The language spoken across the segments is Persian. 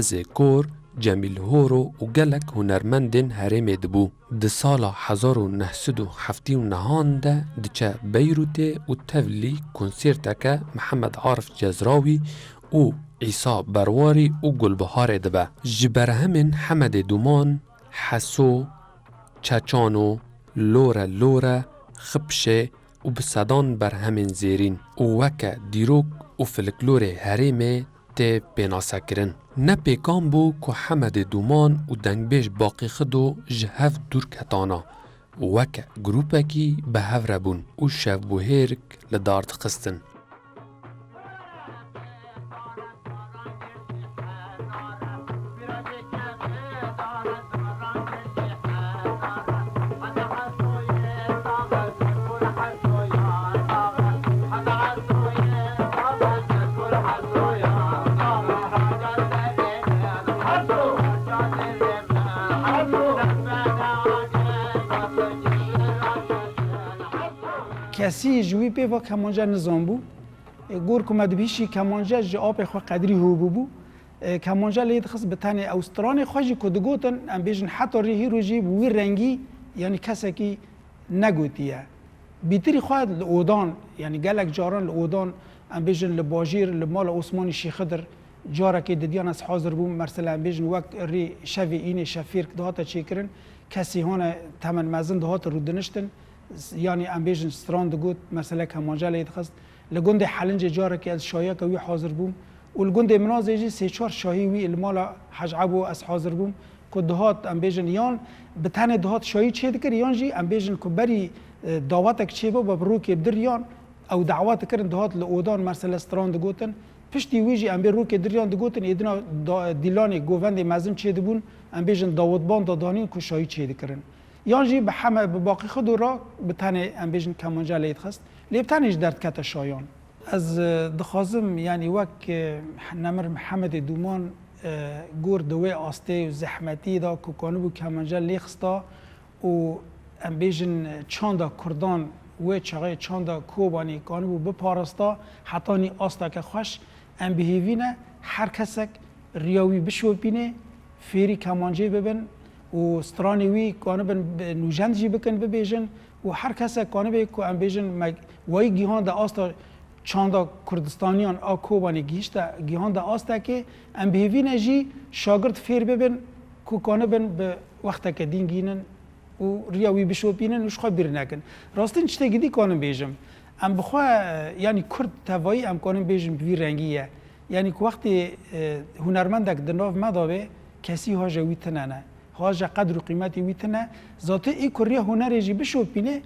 زیکور جمیل هورو و گلک هنرمندین هرم دبو. ده سال 1979 ده دچه بیروت و تولی کنسرتک محمد عارف جزراوی و عیسی برواری و گلبهار دبه. جبر همین حمد دومان، حسو، چچانو، لوره خبشه و بصدان بر همین زیرین و وکه دیروک و فلکلور هرمه ته پیناسه کرن. نه پیکان بو که حمد دومان و دنگبیش باقی خدو جهف دور کتانا وکه گروپکی به هفره بون و شف بو هیرک لدارد خستن. کسی جوی به و کمانجا نظام بو گور کمد بیشی کمانجا جواب خو قدری هو بو کمانجا لید خص بتانی اوسترانی خوشی کدگوتن ام بیشن حتی ری روجی بوی رنگی یعنی کسی کی نگوتیه بیتری خواهد اودان یعنی گلک جاران اودان ام بیشن لباجیر لمال عثمانی شیخدر جاره که دیان از حاضر بو مرسل ام بیشن وقت ری شوی این شفیر دهات چیکرن کسی هان تمن مزن دهات رو دنشتن یعنی امبیشن ستراند گود مثلا کمانجا لید خست لگند حلنج جاره که از شایع کوی حاضر بوم و لگند منازجی سه چهار شاهی وی المالا حجعبو از حاضر بوم که دهات امبیشن یان بتن دهات شاهی چه دکر یان جی امبیشن که بری دعوتک چه با برو که بدریان او دعوت کردن دهات لودان مثلا ستراند گوتن پشتی ویجی امبی رو که دریان دگوتن ایدنا دیلانی گووند مزن چه دبون امبیشن داوودبان دادانی که شاهی چه دکرن یانجی به همه به باقی خود را به تنه امبیشن کمانجا لید خست لیب تنش درد کت شایان از دخوازم یعنی وک نمر محمد دومان گور دوی آسته و زحمتی دا که کانو کمانجا لیخستا و امبیشن چاندا کردان و چغای چاندا کوبانی کانو بپارستا حتی نی آستا که خوش ام بهیوینه هر کسک ریاوی بشوپینه فیری کمانجی ببن و سترانی وی کانو بن نوجند جی بکن ببیجن و هر کس کانو بی کو ام بیجن وای گیهان دا آستا چاندا کردستانیان آ کوبانی گیشتا گیهان دا آستا که ام بیوین جی شاگرد فیر ببن کو کانو بن به وقتا که دین گینن و ریاوی بشو بینن وش خو بیر نکن راستین چته گیدی کانو بیجم ام بخوا یعنی کرد توایی ام کانو بیجم بی رنگیه یعنی که وقتی هنرمندک دناو مداوه کسی ها جوی تنانه هاجا قدر و قیمتی ویتنه ذاته ای که ریا هنر جی بشو بینه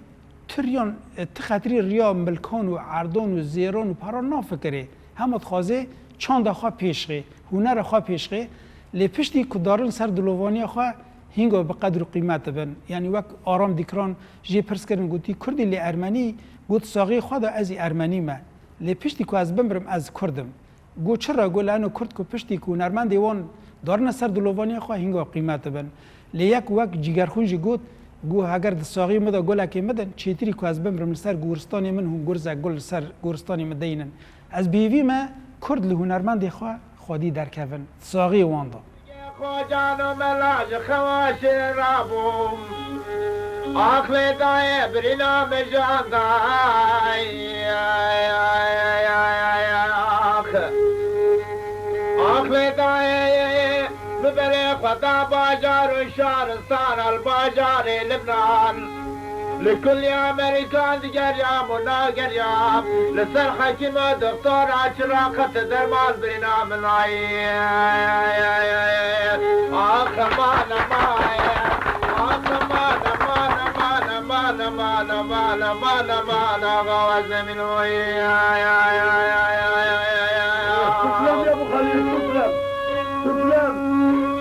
تریان تخطری ریا ملکان و عردان و زیران و پران نافکره همه خوازه چند خواه پیشقه هنر خواه پیشقه لی پشتی که دارن سر دلوانی خواه هنگا به قدر و قیمت بن یعنی وقت آرام دیکران جی پرس کردن گوتی کردی لی ارمنی گوت ساقی خواه دا ازی ارمنی ما لی پشتی که از بمرم از کردم گو چرا گو لانو کرد که پشتی که هنرمند دیوان دارن سر دلوانی خواه هنگا قیمت بن لیک وقت جگرخونجی گوت گو اگر دساقی مدا گلکی مدن چیتری که از بمرم سر گورستانی من هم گرزه گل سر گورستانی مدینن از بیوی ما کرد لهنرمندی خواه خودی درکفن ساقی واندا خواجانو ملاج خواشی رابوم آخلی دای برینا مجاندای آخلی دای ببري خطا باجار شهرستان الباجار لبنان لكل امريكان جريام وناقريام لسر حكيم دكتور عشراقة درمان برنام العي اخ مانا مايا اخ مانا مانا مانا مانا مانا مانا مانا مانا غواز من ويا تسلم يا ابو خليل تسلم تسلم